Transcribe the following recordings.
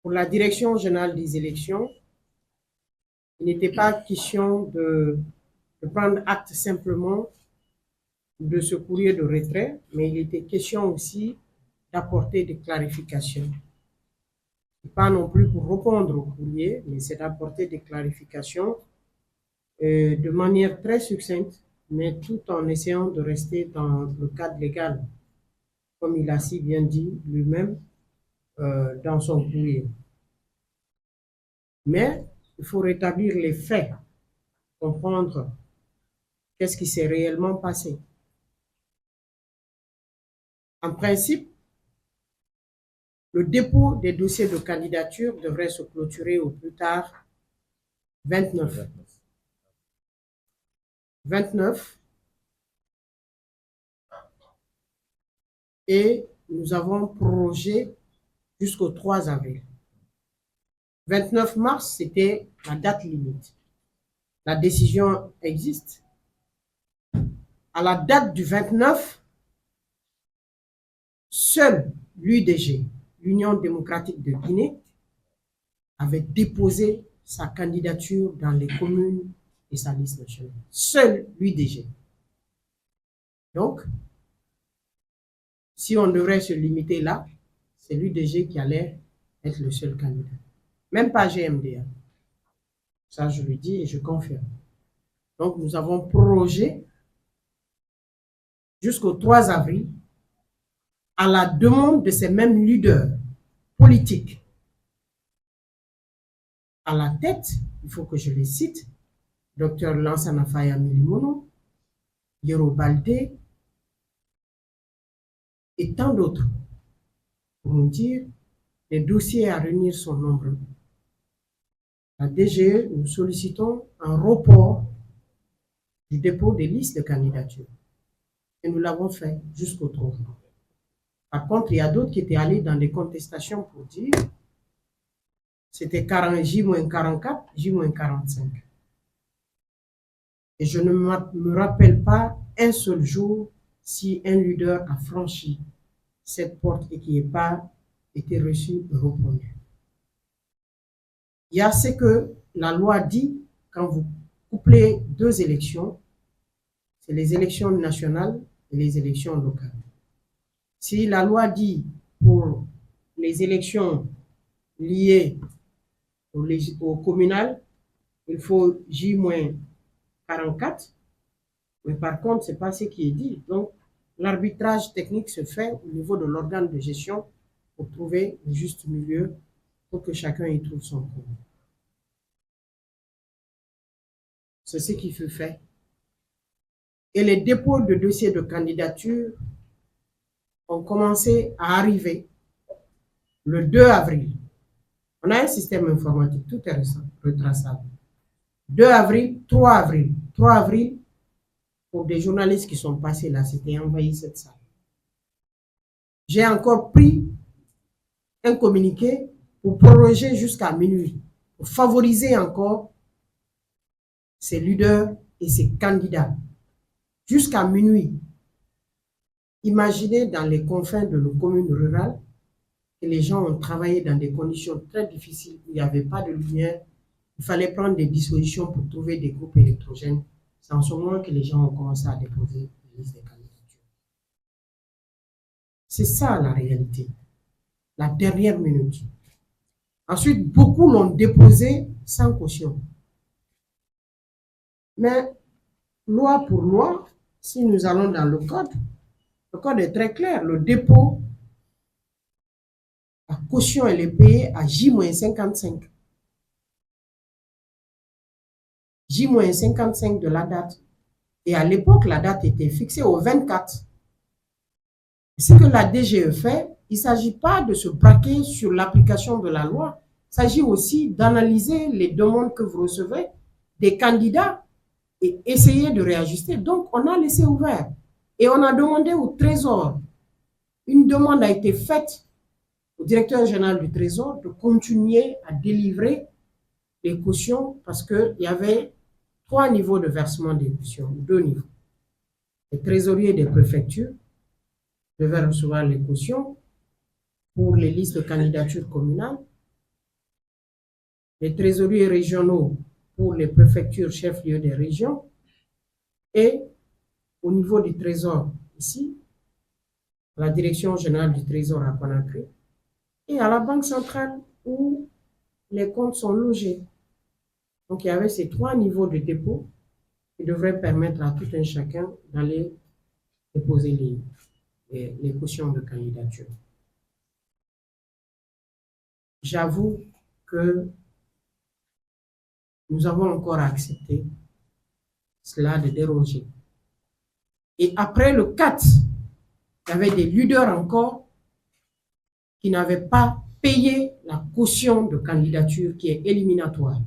pour la direction générale des élections, il n'était pas question de prendre acte simplement de ce courrier de retrait, mais il était question aussi d'apporter des clarifications. Pas non plus pour répondre au courrier, mais c'est d'apporter des clarifications de manière très succincte, mais tout en essayant de rester dans le cadre légal, comme il a si bien dit lui-même dans son courrier. Mais il faut rétablir les faits, comprendre qu'est-ce qui s'est réellement passé. En principe, le dépôt des dossiers de candidature devrait se clôturer au plus tard 29. Et nous avons prorogé jusqu'au 3 avril. 29 mars, c'était la date limite. La décision existe. À la date du 29, seul l'UDG, l'Union démocratique de Guinée, avait déposé sa candidature dans les communes et sa liste nationale. Seul l'UDG. Donc, si on devrait se limiter là, c'est l'UDG qui allait être le seul candidat. Même pas GMDA. Ça, je le dis et je confirme. Donc, nous avons prorogé jusqu'au 3 avril à la demande de ces mêmes leaders politiques. À la tête, il faut que je les cite, Dr Lansana Faya Milimono, Yero Baldé et tant d'autres. Pour nous dire, les dossiers à réunir sont nombreux. La DGE, nous sollicitons un report du dépôt des listes de candidature. Et nous l'avons fait jusqu'au 3. Par contre, il y a d'autres qui étaient allés dans des contestations pour dire c'était J-44, J-45. Et je ne me rappelle pas un seul jour si un leader a franchi cette porte et qui n'ait pas été reçu et répondu. Il y a ce que la loi dit quand vous couplez deux élections, c'est les élections nationales et les élections locales. Si la loi dit pour les élections liées au communal, il faut J-44, mais par contre, ce n'est pas ce qui est dit. Donc, l'arbitrage technique se fait au niveau de l'organe de gestion pour trouver le juste milieu pour que chacun y trouve son compte. C'est ce qui fut fait. Et les dépôts de dossiers de candidature ont commencé à arriver le 2 avril. On a un système informatique, tout est retraçable. 2 avril, 3 avril. 3 avril, pour des journalistes qui sont passés là, c'était envahi cette salle. J'ai encore pris un communiqué pour proroger jusqu'à minuit, pour favoriser encore ces leaders et ces candidats. Jusqu'à minuit. Imaginez dans les confins de nos communes rurales que les gens ont travaillé dans des conditions très difficiles où il n'y avait pas de lumière. Il fallait prendre des dispositions pour trouver des groupes électrogènes. C'est en ce moment que les gens ont commencé à déposer les listes de candidatures. C'est ça la réalité. La dernière minute. Ensuite, beaucoup l'ont déposé sans caution. Mais, loi pour loi, si nous allons dans le code est très clair. Le dépôt, la caution, elle est payée à J-55. J-55 de la date. Et à l'époque, la date était fixée au 24. Ce que la DGE fait, il ne s'agit pas de se braquer sur l'application de la loi. Il s'agit aussi d'analyser les demandes que vous recevez des candidats et essayer de réajuster. Donc, on a laissé ouvert. Et on a demandé au Trésor. Une demande a été faite au directeur général du Trésor de continuer à délivrer les cautions parce qu'il y avait 3 niveaux de versement des cautions, 2 niveaux. Les trésoriers des préfectures devaient recevoir les cautions pour les listes de candidatures communales les trésoriers régionaux pour les préfectures chefs-lieux des régions et au niveau du trésor ici, la direction générale du trésor à Conakry et à la banque centrale où les comptes sont logés. Donc il y avait ces 3 niveaux de dépôt qui devraient permettre à tout un chacun d'aller déposer les cautions de candidature. J'avoue que nous avons encore accepté cela de déroger. Et après le 4, il y avait des leaders encore qui n'avaient pas payé la caution de candidature qui est éliminatoire.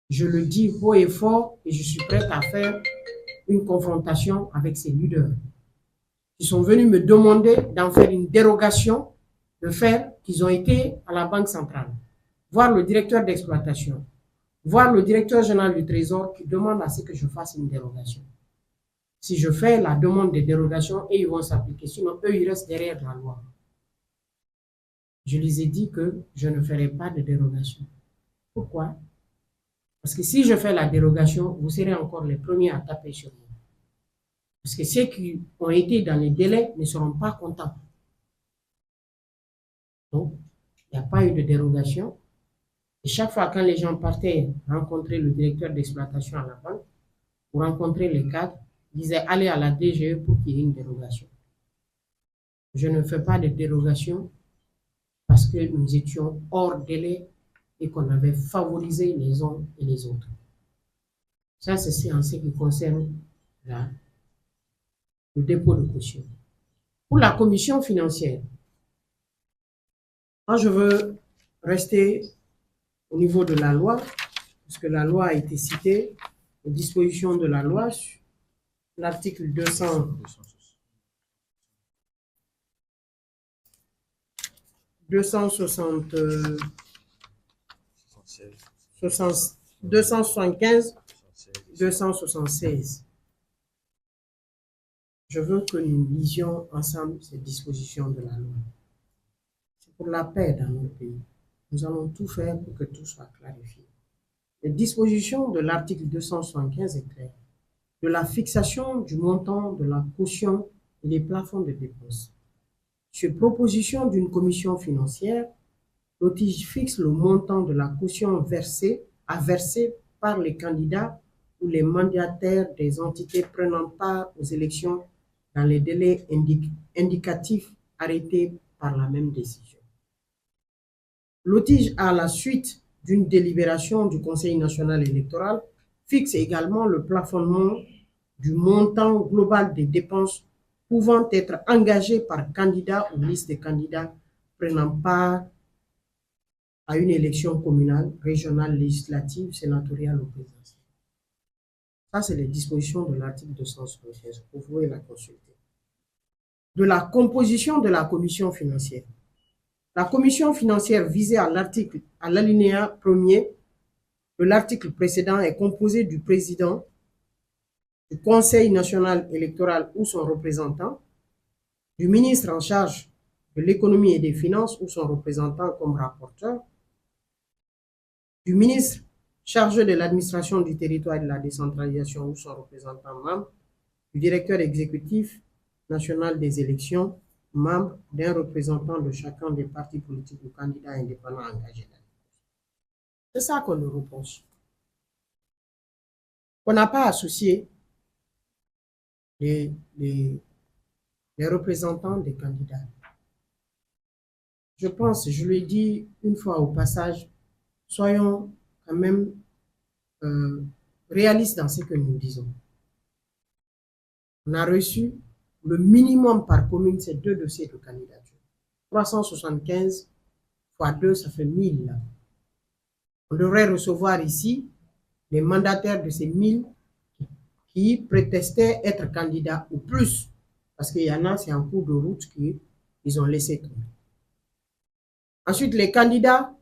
Je le dis haut et fort et je suis prête à faire une confrontation avec ces leaders. Ils sont venus me demander d'en faire une dérogation, de faire qu'ils ont été à la Banque centrale, voir le directeur d'exploitation, voir le directeur général du Trésor qui demande à ce que je fasse une dérogation. Si je fais la demande de dérogation, et ils vont s'appliquer, sinon eux, ils restent derrière la loi. Je les ai dit que je ne ferai pas de dérogation. Pourquoi? Parce que si je fais la dérogation, vous serez encore les premiers à taper sur moi. Parce que ceux qui ont été dans les délais ne seront pas contents. Donc, il n'y a pas eu de dérogation. Et chaque fois, quand les gens partaient rencontrer le directeur d'exploitation à la banque, ou rencontrer les cadres, ils disaient allez à la DGE pour qu'il y ait une dérogation. Je ne fais pas de dérogation parce que nous étions hors délai et qu'on avait favorisé les uns et les autres. Ça, c'est en ce qui concerne le dépôt de caution. Pour la commission financière, moi, je veux rester au niveau de la loi, parce que la loi a été citée, les dispositions de la loi, l'article 275-276. Je veux que nous lisions ensemble ces dispositions de la loi. C'est pour la paix dans notre pays. Nous allons tout faire pour que tout soit clarifié. Les dispositions de l'article 275 est claire. De la fixation du montant de la caution et des plafonds de dépenses. Sur proposition d'une commission financière, l'OTIG fixe le montant de la caution à verser par les candidats ou les mandataires des entités prenant part aux élections dans les délais indicatifs arrêtés par la même décision. L'OTIG, à la suite d'une délibération du Conseil national électoral, fixe également le plafonnement du montant global des dépenses pouvant être engagées par candidat ou liste de candidats prenant part à une élection communale, régionale, législative, sénatoriale ou présidentielle. Ça, c'est les dispositions de l'article 275. Vous pouvez la consulter. De la composition de la commission financière. La commission financière visée à l'alinéa 1er de l'article précédent est composée du président, du Conseil national électoral ou son représentant, du ministre en charge de l'économie et des finances ou son représentant comme rapporteur, du ministre chargé de l'administration du territoire et de la décentralisation ou son représentant membre, du directeur exécutif national des élections, membre d'un représentant de chacun des partis politiques ou candidats indépendants engagés. C'est ça qu'on nous reproche. On n'a pas associé les représentants des candidats. Je pense, je l'ai dit une fois au passage, soyons quand même réalistes dans ce que nous disons. On a reçu le minimum par commune, c'est 2 dossiers de candidature. 375 fois 2, ça fait 1000. Là. On devrait recevoir ici les mandataires de ces 1000 qui prétestaient être candidats ou plus. Parce qu'il y en a, c'est en cours de route qu'ils ont laissé tomber. Ensuite, les candidats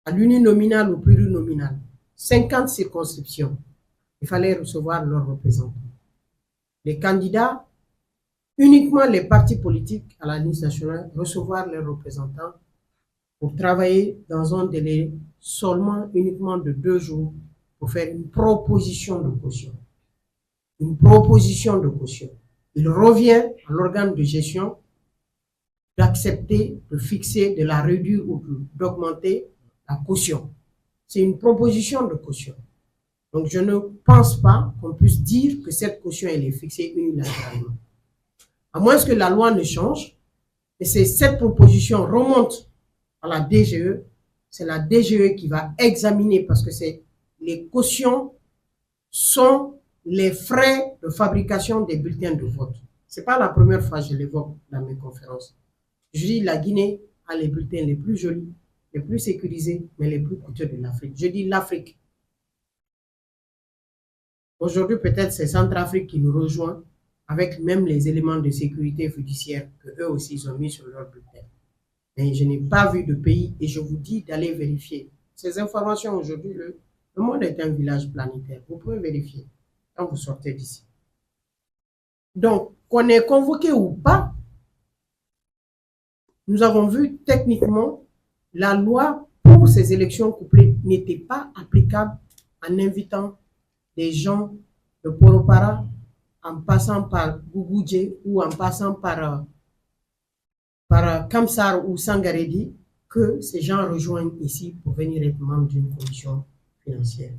à l'uninominal ou plurinominal, 50 circonscriptions, il fallait recevoir leurs représentants. Les candidats, uniquement les partis politiques à la liste nationale, recevoir leurs représentants pour travailler dans un délai uniquement de 2 jours pour faire une proposition de caution. Une proposition de caution. Il revient à l'organe de gestion d'accepter, de fixer, de la réduire ou d'augmenter la caution. C'est une proposition de caution. Donc, je ne pense pas qu'on puisse dire que cette caution, elle est fixée unilatéralement. À moins que la loi ne change, et cette proposition remonte à la DGE, c'est la DGE qui va examiner, parce que les cautions sont les frais de fabrication des bulletins de vote. Ce n'est pas la première fois que je l'évoque dans mes conférences. Je dis la Guinée a les bulletins les plus jolis, les plus sécurisés, mais les plus coûteux de l'Afrique. Je dis l'Afrique. Aujourd'hui, peut-être c'est Centrafrique qui nous rejoint avec même les éléments de sécurité fiduciaire qu'eux aussi ils ont mis sur leur bulletin. Mais je n'ai pas vu de pays et je vous dis d'aller vérifier. Ces informations aujourd'hui, le monde est un village planétaire. Vous pouvez vérifier quand vous sortez d'ici. Donc, qu'on est convoqué ou pas, nous avons vu techniquement la loi pour ces élections couplées n'était pas applicable en invitant des gens de Poropara en passant par Gougoudje ou en passant par Kamsar ou Sangaredi, que ces gens rejoignent ici pour venir être membres d'une commission financière.